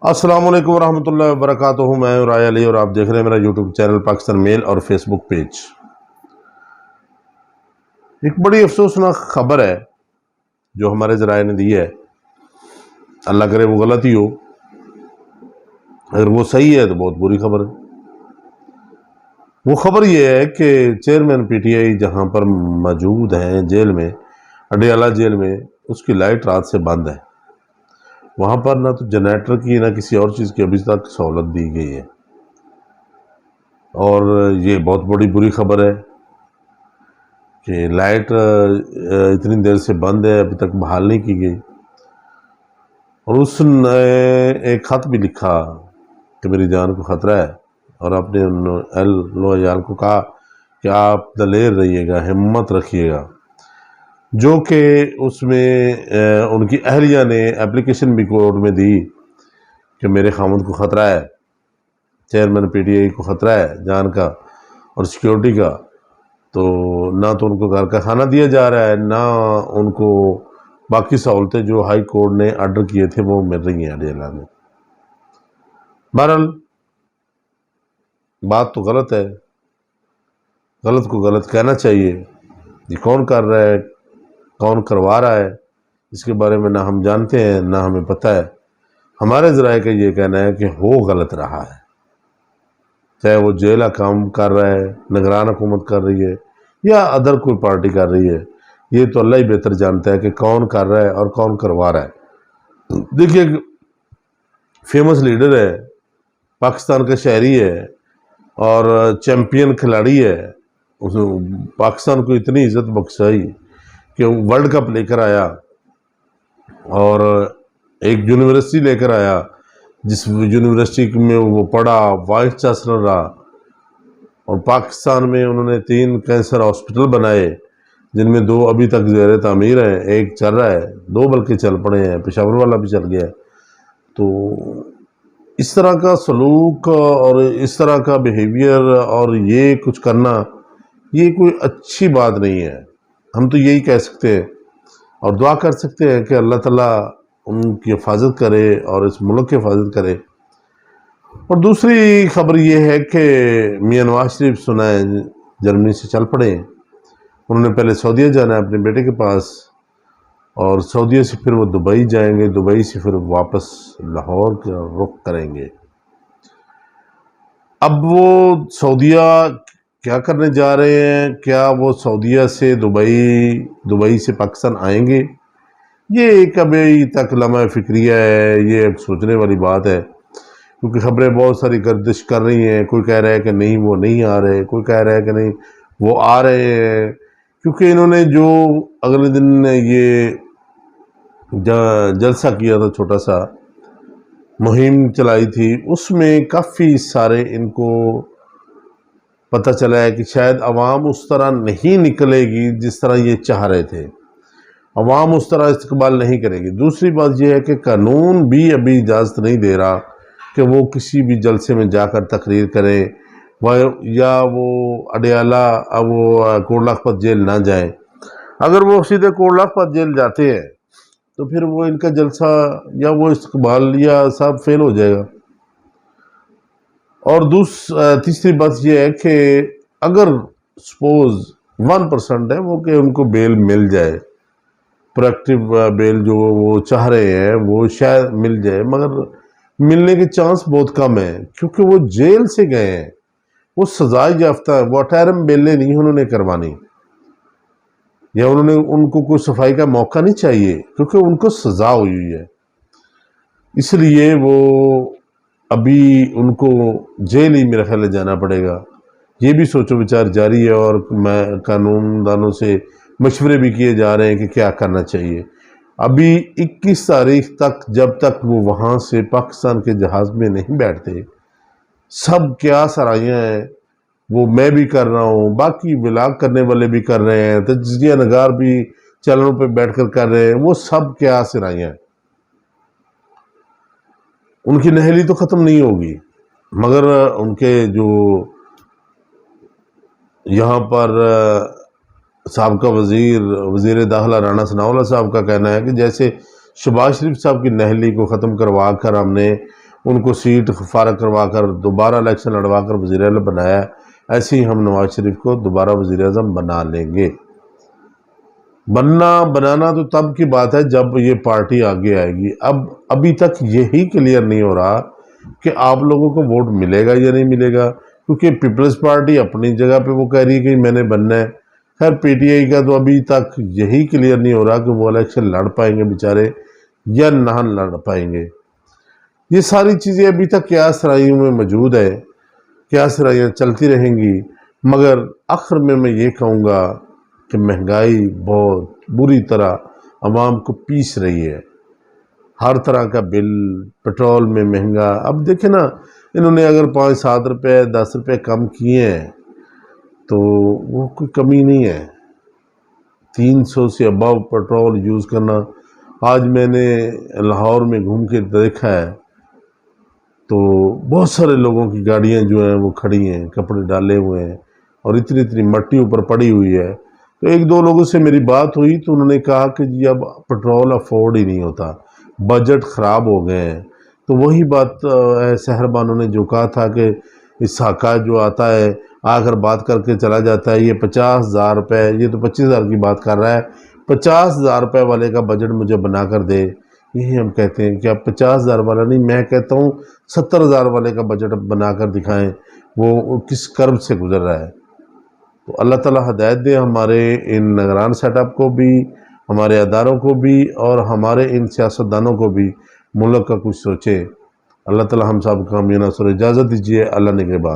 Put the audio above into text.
السلام علیکم ورحمۃ اللہ وبرکاتہ۔ میں رائے علی اور آپ دیکھ رہے ہیں میرا یوٹیوب چینل پاکستان میل اور فیس بک پیج۔ ایک بڑی افسوسناک خبر ہے جو ہمارے ذرائع نے دی ہے، اللہ کرے وہ غلطی ہو، اگر وہ صحیح ہے تو بہت بری خبر ہے۔ وہ خبر یہ ہے کہ چیئرمین پی ٹی آئی جہاں پر موجود ہیں جیل میں، اڈیالہ جیل میں، اس کی لائٹ رات سے بند ہے۔ وہاں پر نہ تو جنریٹر کی نہ کسی اور چیز کی ابھی تک سہولت دی گئی ہے، اور یہ بہت بڑی بری خبر ہے کہ لائٹ اتنی دیر سے بند ہے، ابھی تک بحال نہیں کی گئی۔ اور اس نے ایک خط بھی لکھا کہ میری جان کو خطرہ ہے، اور اپنے اہل و عیال کو کہا کہ آپ دلیر رہیے گا، ہمت رکھیے گا، جو کہ اس میں ان کی اہلیہ نے اپلیکیشن بھی کورٹ میں دی کہ میرے خامد کو خطرہ ہے، چیئرمین پی ٹی آئی کو خطرہ ہے جان کا اور سیکیورٹی کا۔ تو نہ تو ان کو گھر کا کھانا دیا جا رہا ہے، نہ ان کو باقی سہولتیں جو ہائی کورٹ نے آرڈر کیے تھے وہ مل رہی ہیں اڈیالہ میں۔ بہرحال بات تو غلط ہے، غلط کو غلط کہنا چاہیے۔ یہ کون کر رہا ہے، کون کروا رہا ہے، اس کے بارے میں نہ ہم جانتے ہیں نہ ہمیں پتہ ہے۔ ہمارے ذرائع کا یہ کہنا ہے کہ ہو غلط رہا ہے، چاہے وہ جیلہ کام کر رہا ہے، نگران حکومت کر رہی ہے، یا ادر کوئی پارٹی کر رہی ہے، یہ تو اللہ ہی بہتر جانتا ہے کہ کون کر رہا ہے اور کون کروا رہا ہے۔ دیکھیے، فیمس لیڈر ہے، پاکستان کا شہری ہے اور چیمپئن کھلاڑی ہے، پاکستان کو اتنی عزت بخشائی کہ ورلڈ کپ لے کر آیا، اور ایک یونیورسٹی لے کر آیا جس یونیورسٹی میں وہ پڑھا، وائس چانسلر رہا، اور پاکستان میں انہوں نے 3 کینسر ہاسپٹل بنائے جن میں 2 ابھی تک زیر تعمیر ہیں، ایک چل رہا ہے، 2 بلکہ چل پڑے ہیں، پشاور والا بھی چل گیا ہے۔ تو اس طرح کا سلوک اور اس طرح کا بیہیویئر اور یہ کچھ کرنا، یہ کوئی اچھی بات نہیں ہے۔ ہم تو یہی کہہ سکتے ہیں اور دعا کر سکتے ہیں کہ اللہ تعالیٰ ان کی حفاظت کرے اور اس ملک کی حفاظت کرے۔ اور دوسری خبر یہ ہے کہ میاں نواز شریف سنا ہے جرمنی سے چل پڑے ہیں۔ انہوں نے پہلے سعودیہ جانا ہے اپنے بیٹے کے پاس، اور سعودیہ سے پھر وہ دبئی جائیں گے، دبئی سے پھر واپس لاہور کا رخ کریں گے۔ اب وہ سعودیہ کیا کرنے جا رہے ہیں؟ کیا وہ سعودیہ سے دبئی سے پاکستان آئیں گے؟ یہ ایک ابھی تک لمحہ فکریہ ہے، یہ ایک سوچنے والی بات ہے، کیونکہ خبریں بہت ساری گردش کر رہی ہیں۔ کوئی کہہ رہا ہے کہ نہیں وہ نہیں آ رہے، کوئی کہہ رہا ہے کہ نہیں وہ آ رہے ہیں، کیونکہ انہوں نے جو اگلے دن یہ جلسہ کیا تھا، چھوٹا سا مہم چلائی تھی، اس میں کافی سارے ان کو پتہ چلا ہے کہ شاید عوام اس طرح نہیں نکلے گی جس طرح یہ چاہ رہے تھے، عوام اس طرح استقبال نہیں کرے گی۔ دوسری بات یہ ہے کہ قانون بھی ابھی اجازت نہیں دے رہا کہ وہ کسی بھی جلسے میں جا کر تقریر کریں، یا وہ اڈیالہ وہ کوٹ لکھپت جیل نہ جائیں۔ اگر وہ سیدھے کوٹ لکھپت جیل جاتے ہیں تو پھر وہ ان کا جلسہ یا وہ استقبال یا سب فیل ہو جائے گا۔ اور تیسری بات یہ ہے کہ اگر سپوز 1% ہے وہ کہ ان کو بیل مل جائے، پرویکٹیو بیل جو وہ چاہ رہے ہیں وہ شاید مل جائے، مگر ملنے کے چانس بہت کم ہیں، کیونکہ وہ جیل سے گئے ہیں، وہ سزا یافتہ ہے، وہ اٹھارم بیلیں نہیں انہوں نے کروانی، یا ان کو کوئی صفائی کا موقع نہیں چاہیے، کیونکہ ان کو سزا ہوئی ہے۔ اس لیے وہ ابھی ان کو جیل ہی میرے خیال جانا پڑے گا۔ یہ بھی سوچ و بچار جاری ہے، اور قانون دانوں سے مشورے بھی کیے جا رہے ہیں کہ کیا کرنا چاہیے۔ ابھی 21 تاریخ تک جب تک وہ وہاں سے پاکستان کے جہاز میں نہیں بیٹھتے، سب کیا سرائیاں ہیں، وہ میں بھی کر رہا ہوں، باقی ولاگ کرنے والے بھی کر رہے ہیں، تجزیہ نگار بھی چینلوں پہ بیٹھ کر کر رہے ہیں، وہ سب کیا سرائیاں ہیں۔ ان کی نہیلی تو ختم نہیں ہوگی، مگر ان کے جو یہاں پر سابقہ وزیر داخلہ رانا ثناء اللہ صاحب کا کہنا ہے کہ جیسے شہباز شریف صاحب کی نہلی کو ختم کروا کر ہم نے ان کو سیٹ فارغ کروا کر دوبارہ الیکشن لڑوا کر وزیر اعظم بنایا، ایسے ہی ہم نواز شریف کو دوبارہ وزیر اعظم بنا لیں گے۔ بنانا تو تب کی بات ہے جب یہ پارٹی آگے آئے گی۔ ابھی تک یہی کلیئر نہیں ہو رہا کہ آپ لوگوں کو ووٹ ملے گا یا نہیں ملے گا، کیونکہ پیپلز پارٹی اپنی جگہ پہ وہ کہہ رہی ہے کہ میں نے بننا ہے۔ خیر پی ٹی آئی کا تو ابھی تک یہی کلیئر نہیں ہو رہا کہ وہ الیکشن لڑ پائیں گے بیچارے یا نہ لڑ پائیں گے۔ یہ ساری چیزیں ابھی تک قیاس رائیوں میں موجود ہے، قیاس رائیاں چلتی رہیں گی، مگر آخر میں یہ کہوں گا کہ مہنگائی بہت بری طرح عوام کو پیس رہی ہے۔ ہر طرح کا بل، پیٹرول میں مہنگا، اب دیکھیں نا، انہوں نے اگر 5-7 روپے 10 روپے کم کیے ہیں تو وہ کوئی کمی نہیں ہے۔ 300 سے ابو پیٹرول یوز کرنا، آج میں نے لاہور میں گھوم کے دیکھا ہے تو بہت سارے لوگوں کی گاڑیاں جو ہیں وہ کھڑی ہیں، کپڑے ڈالے ہوئے ہیں اور اتنی مٹی اوپر پڑی ہوئی ہے۔ تو 1-2 لوگوں سے میری بات ہوئی تو انہوں نے کہا کہ جی اب پیٹرول افورڈ ہی نہیں ہوتا، بجٹ خراب ہو گئے ہیں۔ تو وہی بات سحر بانو نے جو کہا تھا کہ اسحاقہ جو آتا ہے آ کر بات کر کے چلا جاتا ہے، یہ 50,000 روپے، یہ تو 25,000 کی بات کر رہا ہے، 50,000 روپے والے کا بجٹ مجھے بنا کر دے۔ یہی ہم کہتے ہیں کہ اب 50,000 والا نہیں، میں کہتا ہوں 70,000 والے کا بجٹ بنا کر دکھائیں، وہ کس کرب سے گزر رہا ہے۔ تو اللہ تعالیٰ ہدایت دے ہمارے ان نگران سیٹ اپ کو بھی، ہمارے اداروں کو بھی، اور ہمارے ان سیاستدانوں کو بھی ملک کا کچھ سوچے۔ اللہ تعالیٰ ہم سب کامیاب نصر، اجازت دیجیے، اللہ نگہبان۔